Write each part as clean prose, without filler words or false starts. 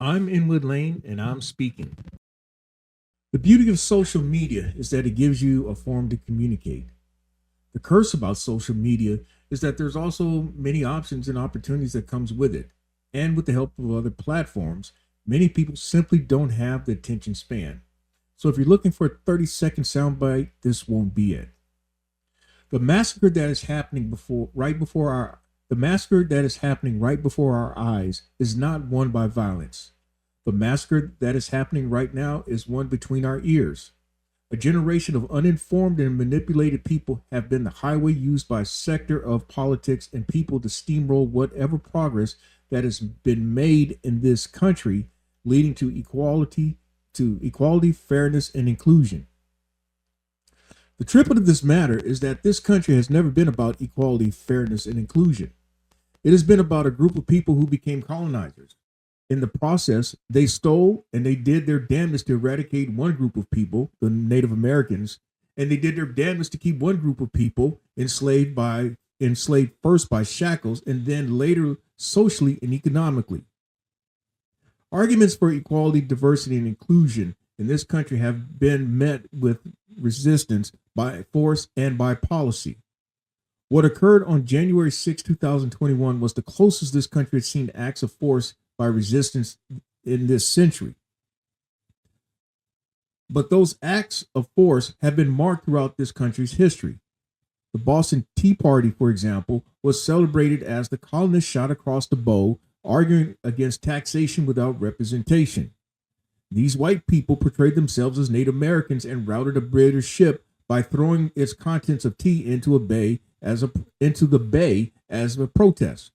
I'm Inwood Lane and I'm speaking. The beauty of social media is that it gives you a form to communicate. The curse about social media is that there's also many options and opportunities that comes with it. And with the help of other platforms, many people simply don't have the attention span. So if you're looking for a 30-second soundbite, this won't be it. The massacre that is happening before right before our the massacre that is happening right before our eyes is not won by violence. The massacre that is happening right now is one between our ears. A generation of uninformed and manipulated people have been the highway used by a sector of politics and people to steamroll whatever progress that has been made in this country, leading to equality, fairness, and inclusion. The triple of this matter is that this country has never been about equality, fairness, and inclusion. It has been about a group of people who became colonizers. In the process, they stole and they did their damnedest to eradicate one group of people, the Native Americans, and they did their damnedest to keep one group of people enslaved first by shackles and then later socially and economically. Arguments for equality, diversity, and inclusion in this country have been met with resistance by force and by policy. What occurred on January 6, 2021 was the closest this country had seen acts of force by resistance in this century. But those acts of force have been marked throughout this country's history. The Boston Tea Party, for example, was celebrated as the colonists shot across the bow, arguing against taxation without representation. These white people portrayed themselves as Native Americans and routed a British ship by throwing its contents of tea into the bay as a protest.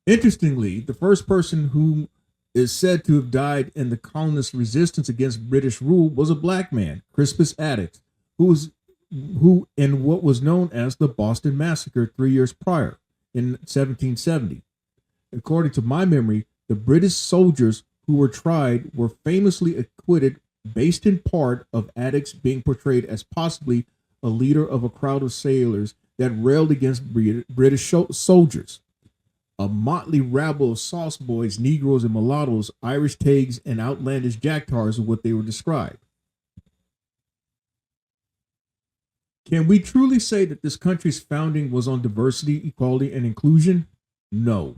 Interestingly, the first person who is said to have died in the colonists' resistance against British rule was a black man, Crispus Attucks, who in what was known as the Boston Massacre 3 years prior in 1770. According to my memory, the British soldiers who were tried were famously acquitted based in part of Attucks being portrayed as possibly a leader of a crowd of sailors that railed against British soldiers. A motley rabble of sauce boys, Negroes, and mulattoes, Irish tags, and outlandish jacktars are what they were described. Can we truly say that this country's founding was on diversity, equality, and inclusion? No.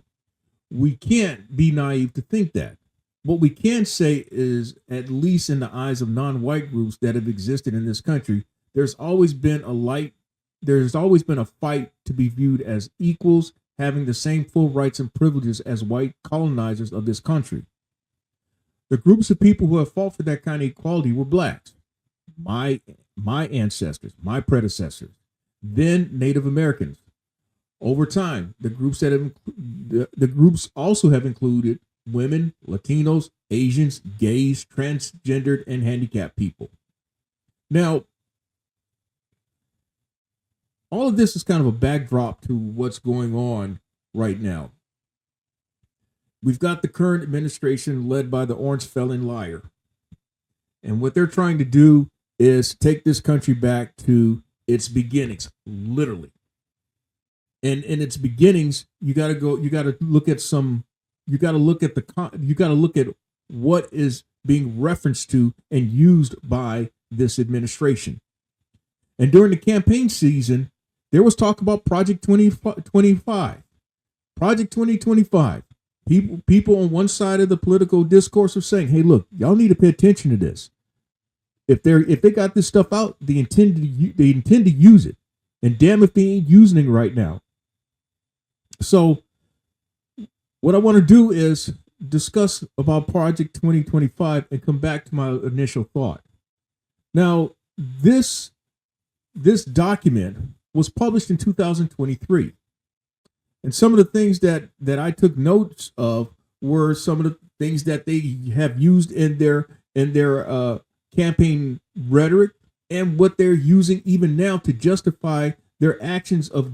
We can't be naive to think that. What we can say is, at least in the eyes of non-white groups that have existed in this country, there's always been a light, there's always been a fight to be viewed as equals, having the same full rights and privileges as white colonizers of this country. The groups of people who have fought for that kind of equality were blacks, my my ancestors, my predecessors, then Native Americans. Over time, the groups also have included women, Latinos, Asians, gays, transgendered, and handicapped people. Now, all of this is kind of a backdrop to what's going on right now. We've got the current administration led by the orange felon liar. And what they're trying to do is take this country back to its beginnings, literally. And in its beginnings, you got to look at what is being referenced to and used by this administration. And during the campaign season, there was talk about Project 2025. Project 2025. People on one side of the political discourse are saying, "Hey, look, y'all need to pay attention to this. If they got this stuff out, they intend to use it, and damn if they ain't using it right now." So, what I want to do is discuss about Project 2025 and come back to my initial thought. Now, this document was published in 2023. And some of the things that I took notes of were some of the things that they have used in their campaign rhetoric and what they're using even now to justify their actions of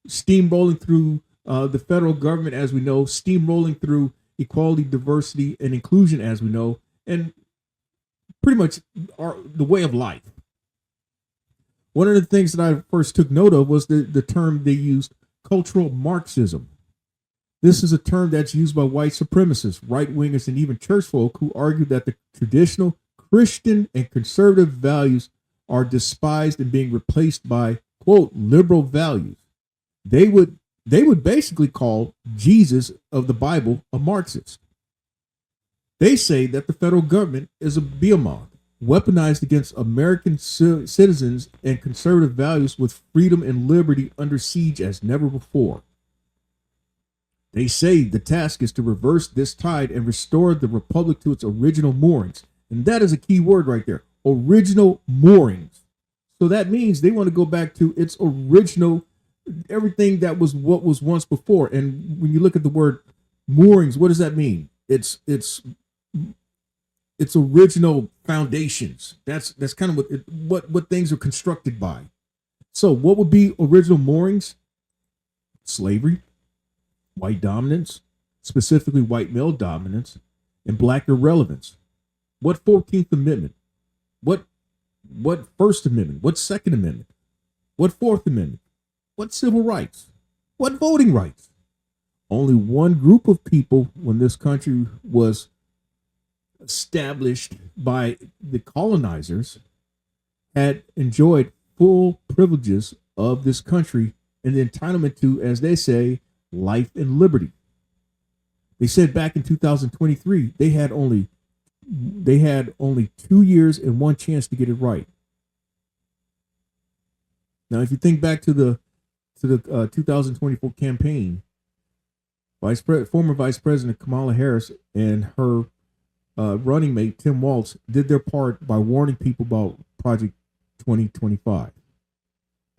steamrolling through the federal government, as we know, steamrolling through equality, diversity, and inclusion, as we know, and pretty much the way of life. One of the things that I first took note of was the term they used, cultural Marxism. This is a term that's used by white supremacists, right wingers, and even church folk who argue that the traditional Christian and conservative values are despised and being replaced by, quote, liberal values. They would basically call Jesus of the Bible a Marxist. They say that the federal government is a behemoth, weaponized against American citizens and conservative values with freedom and liberty under siege as never before. They say the task is to reverse this tide and restore the republic to its original moorings. And that is a key word right there. Original moorings. So that means they want to go back to its original, everything that was what was once before. And when you look at the word moorings, what does that mean? It's original foundations. That's kind of what things are constructed by. So what would be original moorings? Slavery, white dominance, specifically white male dominance, and black irrelevance. What 14th Amendment? What First Amendment? What Second Amendment? What Fourth Amendment? What civil rights? What voting rights? Only one group of people, when this country was established by the colonizers, had enjoyed full privileges of this country and the entitlement to, as they say, life and liberty. They said back in 2023 they had only 2 years and one chance to get it right. Now, if you think back to the 2024 campaign, former Vice President Kamala Harris and her running mate Tim Walz did their part by warning people about Project 2025.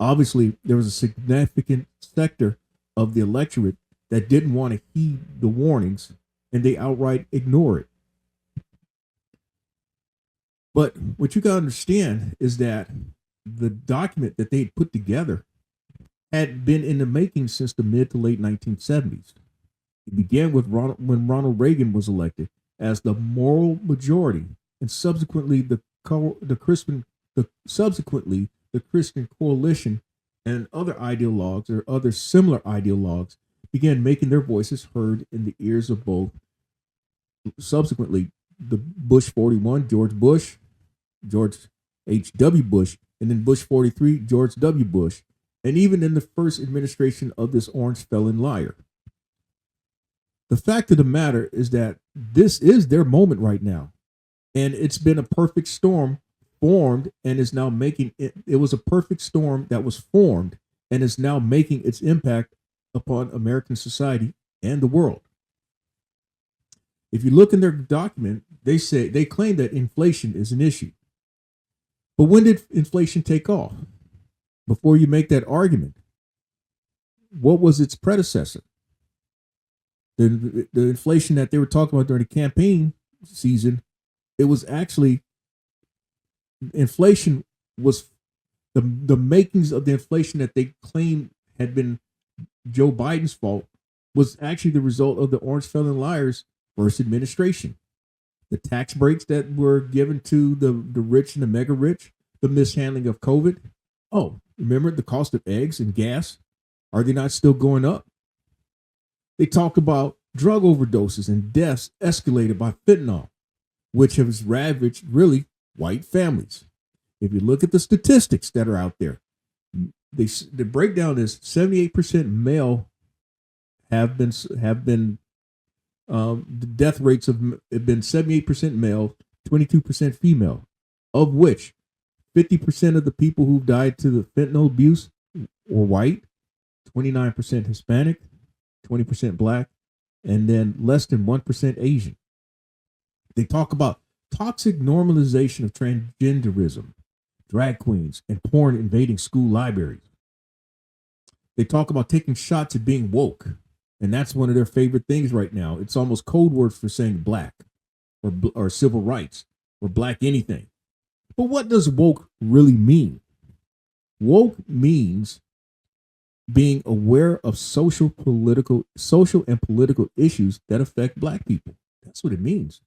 Obviously, there was a significant sector of the electorate that didn't want to heed the warnings, and they outright ignore it. But what you got to understand is that the document that they put together had been in the making since the mid to late 1970s. It began with when Ronald Reagan was elected as the moral majority, and subsequently the Christian Coalition and other ideologues or other similar ideologues began making their voices heard in the ears of both. Subsequently, the Bush 41, George Bush, George H.W. Bush, and then Bush 43, George W. Bush, and even in the first administration of this orange felon liar. The fact of the matter is that this is their moment right now. And it's been a perfect storm formed and is now making it. It was a perfect storm that was formed and is now making its impact upon American society and the world. If you look in their document, they claim that inflation is an issue. But when did inflation take off? Before you make that argument, what was its predecessor? The inflation that they were talking about during the campaign season, it was actually inflation was the makings of the inflation that they claimed had been Joe Biden's fault was actually the result of the orange felon liars' first administration. The tax breaks that were given to the rich and the mega rich, the mishandling of COVID. Oh, remember the cost of eggs and gas? Are they not still going up? They talk about drug overdoses and deaths escalated by fentanyl, which has ravaged really white families. If you look at the statistics that are out there, the breakdown is 78% male have been the death rates have been 78% male, 22% female, of which 50% of the people who died to the fentanyl abuse were white, 29% Hispanic, 20% black, and then less than 1% Asian. They talk about toxic normalization of transgenderism, drag queens, and porn invading school libraries. They talk about taking shots at being woke, and that's one of their favorite things right now. It's almost code words for saying black or civil rights or black anything. But what does woke really mean? Woke means being aware of social and political issues that affect black people. That's what it means.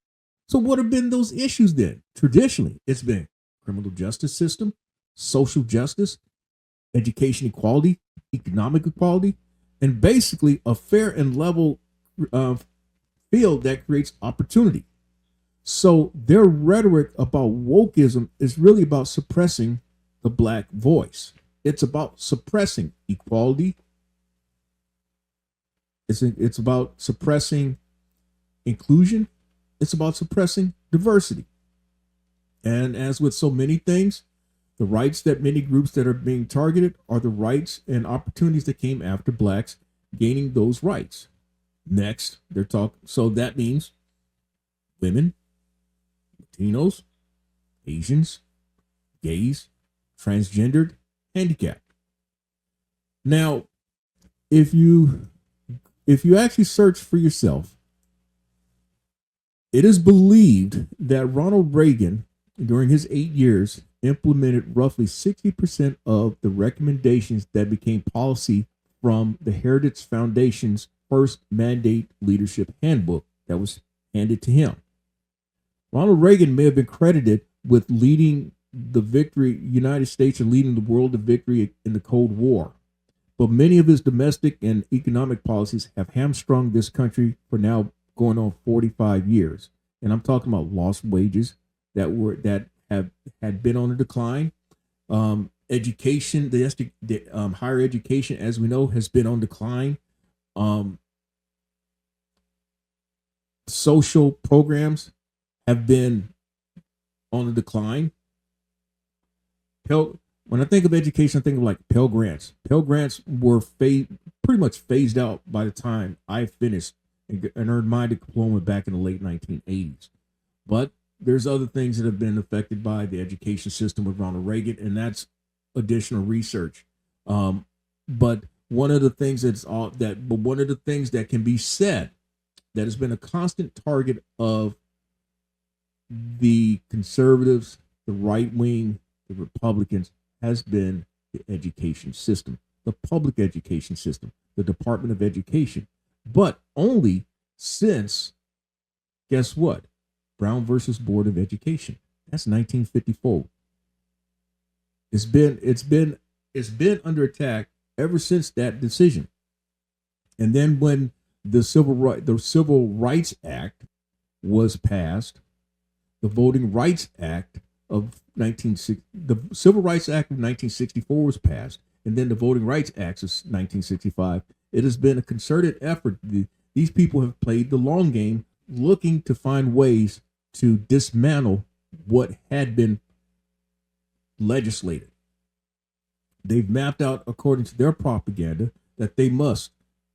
So what have been those issues then? Traditionally, it's been criminal justice system, social justice, education equality, economic equality, and basically a fair and level field that creates opportunity. So their rhetoric about wokeism is really about suppressing the black voice. It's about suppressing equality. It's about suppressing inclusion. It's about suppressing diversity. And as with so many things, the rights that many groups that are being targeted are the rights and opportunities that came after blacks gaining those rights. Next, they're talking. So that means women, Latinos, Asians, gays, transgendered, handicapped. Now, if you actually search for yourself, it is believed that Ronald Reagan, during his 8 years, implemented roughly 60% of the recommendations that became policy from the Heritage Foundation's first mandate leadership handbook that was handed to him. Ronald Reagan may have been credited with leading the United States and leading the world to victory in the Cold War. But many of his domestic and economic policies have hamstrung this country for now going on 45 years. And I'm talking about lost wages that had been on a decline. Education, the higher education, as we know, has been on decline. Social programs have been on the decline. When I think of education, I think of like Pell Grants. Pell Grants were pretty much phased out by the time I finished and earned my diploma back in the late 1980s. But there's other things that have been affected by the education system with Ronald Reagan, and that's additional research. But one of the things that can be said that has been a constant target of the conservatives, the right wing, the Republicans, has been the education system, the public education system, the Department of Education. But only since, guess what? Brown versus Board of Education. That's 1954. It's been under attack ever since that decision. And then when the Civil Rights Act was passed, the Voting Rights Act of the Civil Rights Act of 1964 was passed, and then the Voting Rights Act of 1965. It has been a concerted effort. These people have played the long game, looking to find ways to dismantle what had been legislated. They've mapped out, according to their propaganda, that they must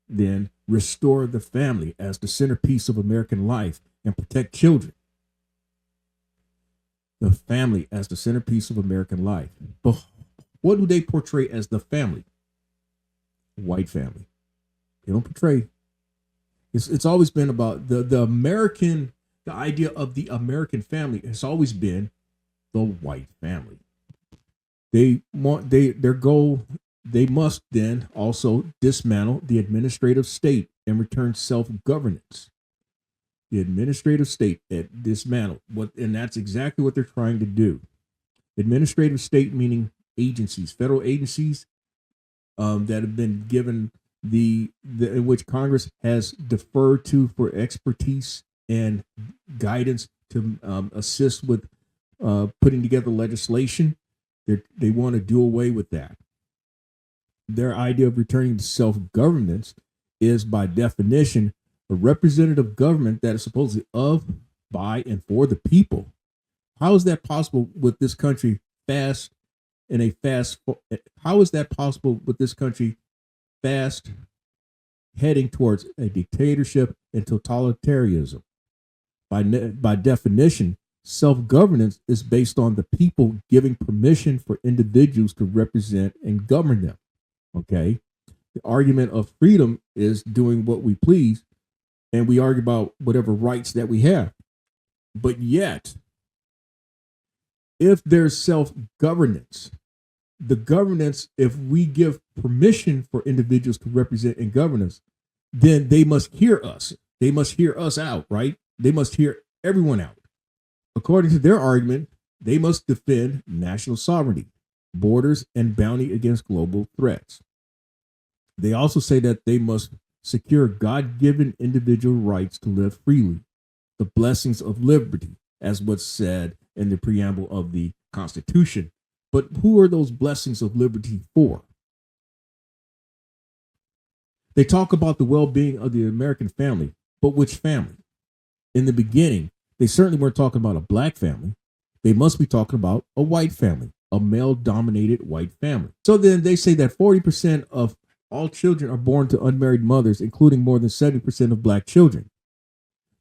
then restore the family as the centerpiece of American life and protect children. The family as the centerpiece of American life. But what do they portray as the family? White family. They don't portray. It's always been about the American. The idea of the American family has always been the white family. Their goal. They must then also dismantle the administrative state and return self-governance. The administrative state dismantle and that's exactly what they're trying to do. Administrative state meaning agencies, federal agencies that have been given in which Congress has deferred to for expertise and guidance to assist with putting together legislation. They want to do away with that. Their idea of returning to self-governance is, by definition, a representative government that is supposedly of, by, and for the people. How is that possible with this country fast? How is that possible with this country fast heading towards a dictatorship and totalitarianism? By definition, self-governance is based on the people giving permission for individuals to represent and govern them. Okay? The argument of freedom is doing what we please, and we argue about whatever rights that we have. But yet, if there's self-governance, if we give permission for individuals to represent and govern us, then they must hear us. They must hear us out, right? They must hear everyone out. According to their argument, they must defend national sovereignty, borders, and bounty against global threats. They also say that they must secure God-given individual rights to live freely, the blessings of liberty, as what's said in the preamble of the Constitution. But who are those blessings of liberty for? They talk about the well-being of the American family, but which family? In the beginning, they certainly weren't talking about a black family. They must be talking about a white family, a male-dominated white family. So then they say that 40% of all children are born to unmarried mothers, including more than 70% of black children.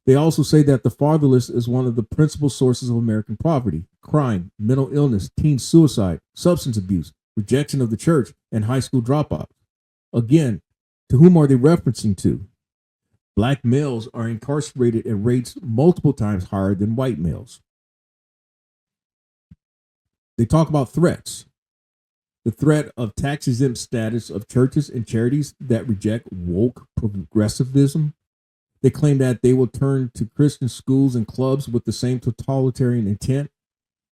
They also say that the fatherless is one of the principal sources of American poverty, crime, mental illness, teen suicide, substance abuse, rejection of the church, and high school dropouts. Again, to whom are they referencing to? Black males are incarcerated at rates multiple times higher than white males. They talk about threats. The threat of tax exempt status of churches and charities that reject woke progressivism. They claim that they will turn to Christian schools and clubs with the same totalitarian intent.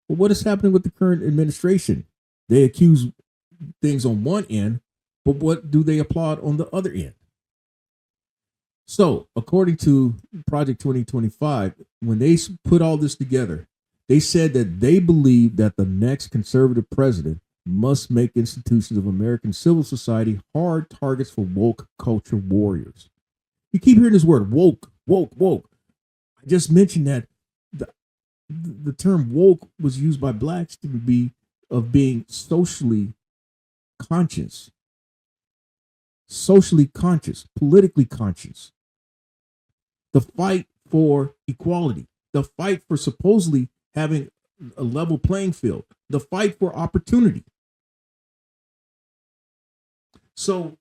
But what is happening with the current administration? They accuse things on one end, but what do they applaud on the other end? So, according to Project 2025, when they put all this together, they said that they believe that the next conservative president must make institutions of American civil society hard targets for woke culture warriors. You keep hearing this word woke, woke, woke. I just mentioned that the term woke was used by blacks to be of being socially conscious, politically conscious. The fight for equality, the fight for supposedly having a level playing field, the fight for opportunity. So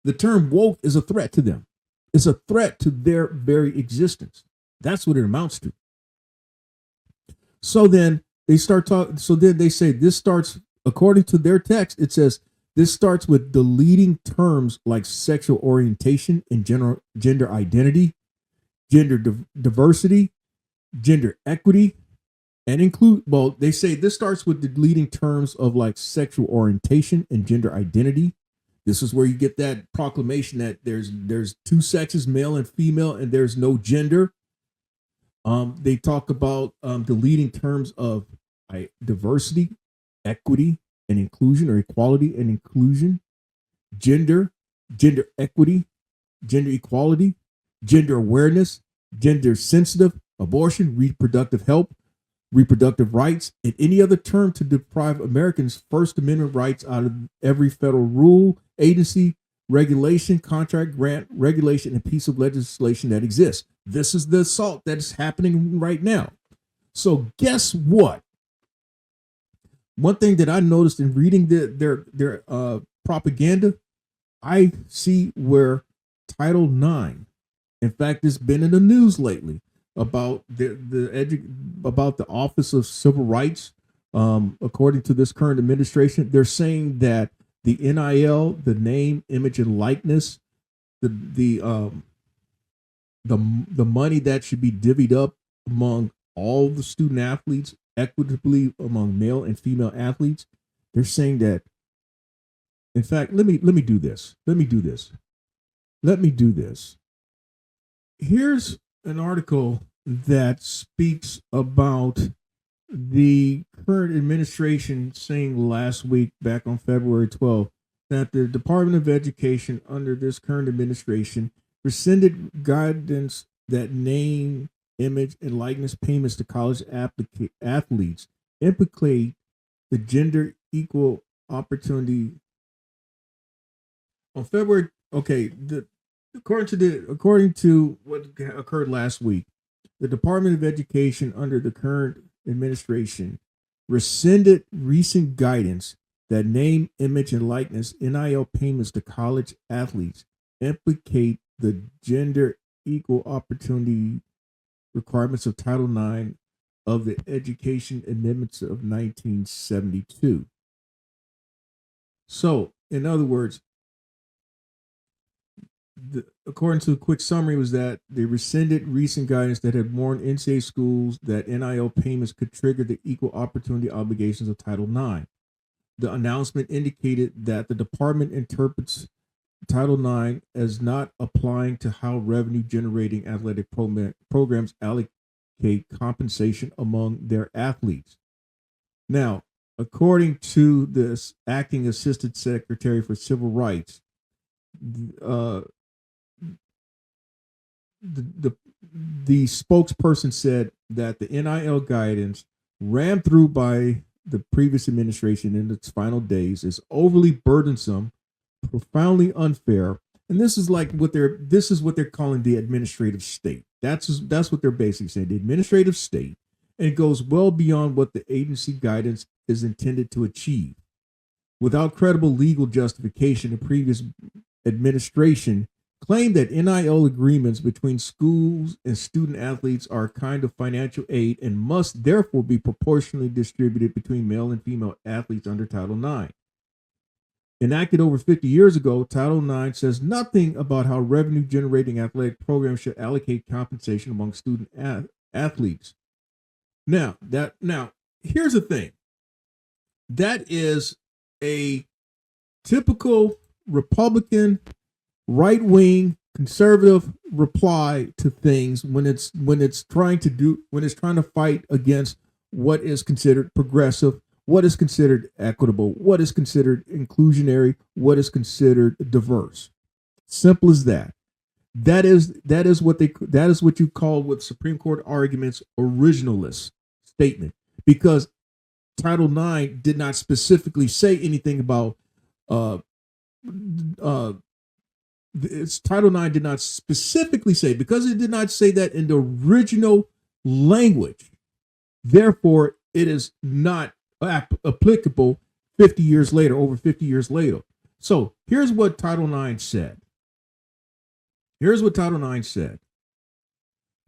the term woke is a threat to them. It's a threat to their very existence. That's what it amounts to. So then they start talking. So then they say this starts, according to their text, it says this starts with deleting terms like sexual orientation and gender identity, gender diversity, gender equity, and include. Well, they say this starts with deleting terms of like sexual orientation and gender identity. This is where you get that proclamation that there's two sexes, male and female, and there's no gender. They talk about deleting terms of diversity, equity, and inclusion, or equality and inclusion, gender equity, gender equality, gender awareness, gender sensitive, abortion, reproductive health, reproductive rights, and any other term to deprive Americans' First Amendment rights out of every federal rule, agency, regulation, contract, grant, regulation, and piece of legislation that exists. This is the assault that is happening right now. So guess what? One thing that I noticed in reading their propaganda, I see where Title IX, in fact, it's been in the news lately about about the Office of Civil Rights. According to this current administration, they're saying that the NIL, the name, image, and likeness, the money that should be divvied up among all the student athletes equitably among male and female athletes. They're saying that, in fact, let me do this. Here's an article that speaks about the current administration saying last week, back on February 12th, that the Department of Education under this current administration rescinded guidance that name, image, and likeness payments to college athletes implicate the gender equal opportunity. On February, okay, according to what occurred last week, the Department of Education under the current administration rescinded recent guidance that name, image, and likeness NIL payments to college athletes implicate the gender equal opportunity requirements of Title IX of the Education Amendments of 1972. So, in other words, according to a quick summary, was that they rescinded recent guidance that had warned NCAA schools that NIL payments could trigger the equal opportunity obligations of Title IX. The announcement indicated that the department interprets Title IX as not applying to how revenue generating athletic programs allocate compensation among their athletes. Now, according to this acting assistant secretary for civil rights, uh, the the spokesperson said that the NIL guidance rammed through by the previous administration in its final days is overly burdensome, profoundly unfair, and this is what they're calling the administrative state. That's what they're basically saying. The administrative state, and it goes well beyond what the agency guidance is intended to achieve. Without credible legal justification, the previous administration claimed that NIL agreements between schools and student athletes are a kind of financial aid and must therefore be proportionally distributed between male and female athletes under Title IX. Enacted over 50 years ago, Title IX says nothing about how revenue generating athletic programs should allocate compensation among student athletes. Now, here's the thing. That is a typical Republican, right-wing, conservative reply to things when it's trying to fight against what is considered progressive, what is considered equitable, what is considered inclusionary, what is considered diverse. Simple as that. That is what you call with Supreme Court arguments originalist statement, because Title IX did not specifically say anything about Title IX did not specifically say, because it did not say that in the original language. Therefore, it is not applicable 50 years later, over 50 years later. So here's what Title IX said.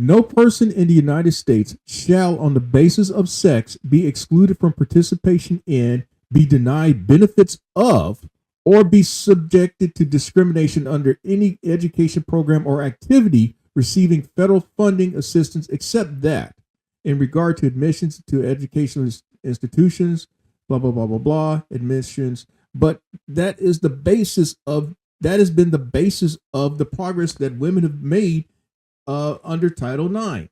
No person in the United States shall, on the basis of sex, be excluded from participation in, be denied benefits of, or be subjected to discrimination under any education program or activity receiving federal funding assistance, except that, in regard to admissions to educational institutions, blah, blah, blah, blah, blah, admissions. But that has been the basis of the progress that women have made under Title IX.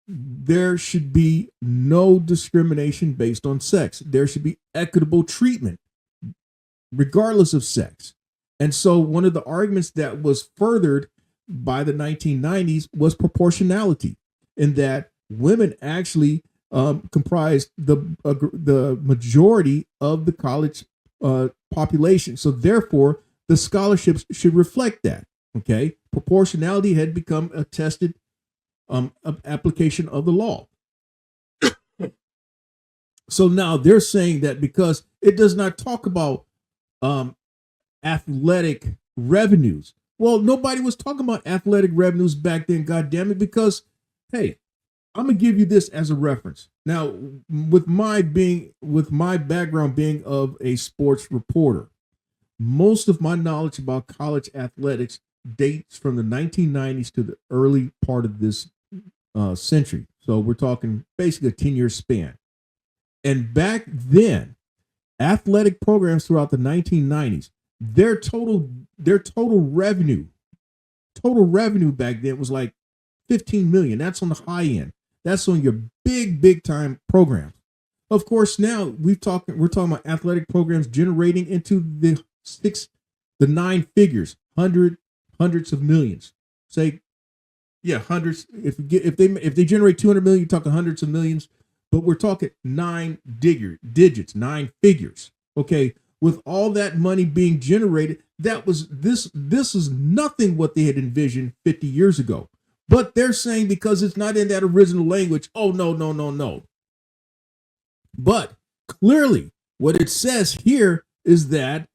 There should be no discrimination based on sex. There should be equitable treatment regardless of sex. And so one of the arguments that was furthered by the 1990s was proportionality, in that women actually comprised the majority of the college population. So therefore, the scholarships should reflect that. Okay, proportionality had become a tested application of the law. So now they're saying that because it does not talk about athletic revenues. Well, nobody was talking about athletic revenues back then, God damn it, because, hey, I'm gonna give you this as a reference. Now, with my background being of a sports reporter, most of my knowledge about college athletics dates from the 1990s to the early part of this century. So we're talking basically a 10-year span. And back then, athletic programs throughout the 1990s, their total revenue back then was like 15 million. That's on the high end. That's on your big time programs. Of course, now we're talking about athletic programs generating into the 9 figures, hundreds of millions. Say, yeah, hundreds. If they generate 200 million, you're talking hundreds of millions. But we're talking 9 digits, 9 figures. Okay, with all that money being generated, this is nothing what they had envisioned 50 years ago. But they're saying because it's not in that original language, oh no. But clearly, what it says here is that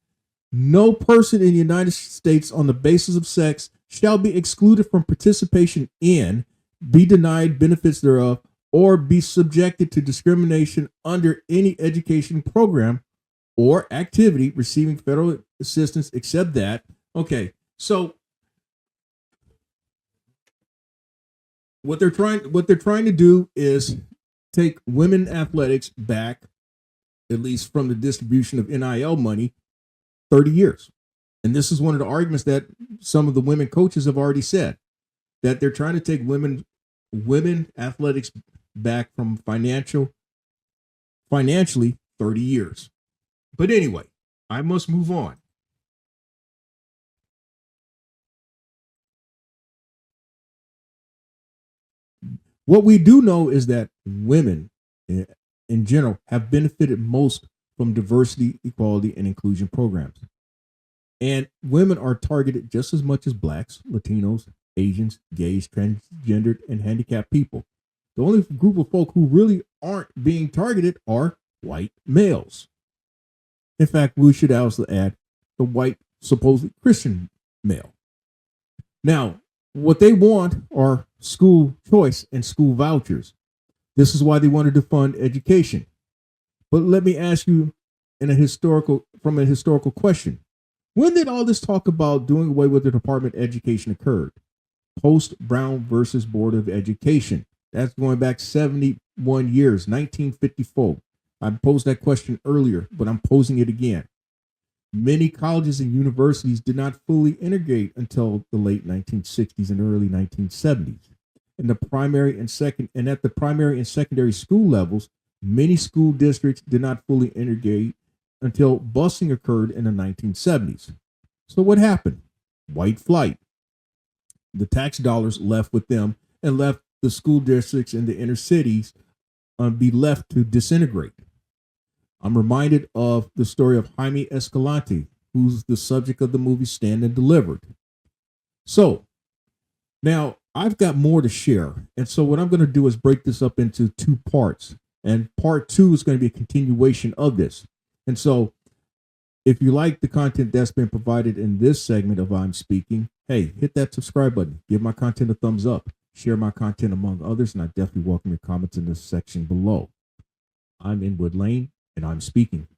no person in the United States on the basis of sex shall be excluded from participation in, be denied benefits thereof, or be subjected to discrimination under any education program or activity receiving federal assistance, except that. Okay, so what they're trying to do is take women athletics back, at least from the distribution of NIL money, 30 years. And this is one of the arguments that some of the women coaches have already said, that they're trying to take women athletics back from financially 30 years. But anyway, I must move on. What we do know is that women in general have benefited most from diversity, equality, and inclusion programs. And women are targeted just as much as blacks, Latinos, Asians, gays, transgendered, and handicapped people. The only group of folk who really aren't being targeted are white males. In fact, we should also add the white, supposedly Christian male. Now, what they want are school choice and school vouchers. This is why they wanted to fund education. But let me ask you from a historical question. When did all this talk about doing away with the Department of Education occurred? Post Brown versus Board of Education. That's going back 71 years, 1954. I posed that question earlier, but I'm posing it again. Many colleges and universities did not fully integrate until the late 1960s and early 1970s. In the primary and at the primary and secondary school levels, many school districts did not fully integrate until busing occurred in the 1970s. So what happened? White flight. The tax dollars left with them and left the school districts in the inner cities be left to disintegrate. I'm reminded of the story of Jaime Escalante, who's the subject of the movie Stand and Delivered. So now I've got more to share. And so what I'm going to do is break this up into two parts. And part two is going to be a continuation of this. And so if you like the content that's been provided in this segment of I'm Speaking, hey, hit that subscribe button. Give my content a thumbs up. Share my content among others. And I definitely welcome your comments in this section below. I'm Inwood Lane, and I'm speaking.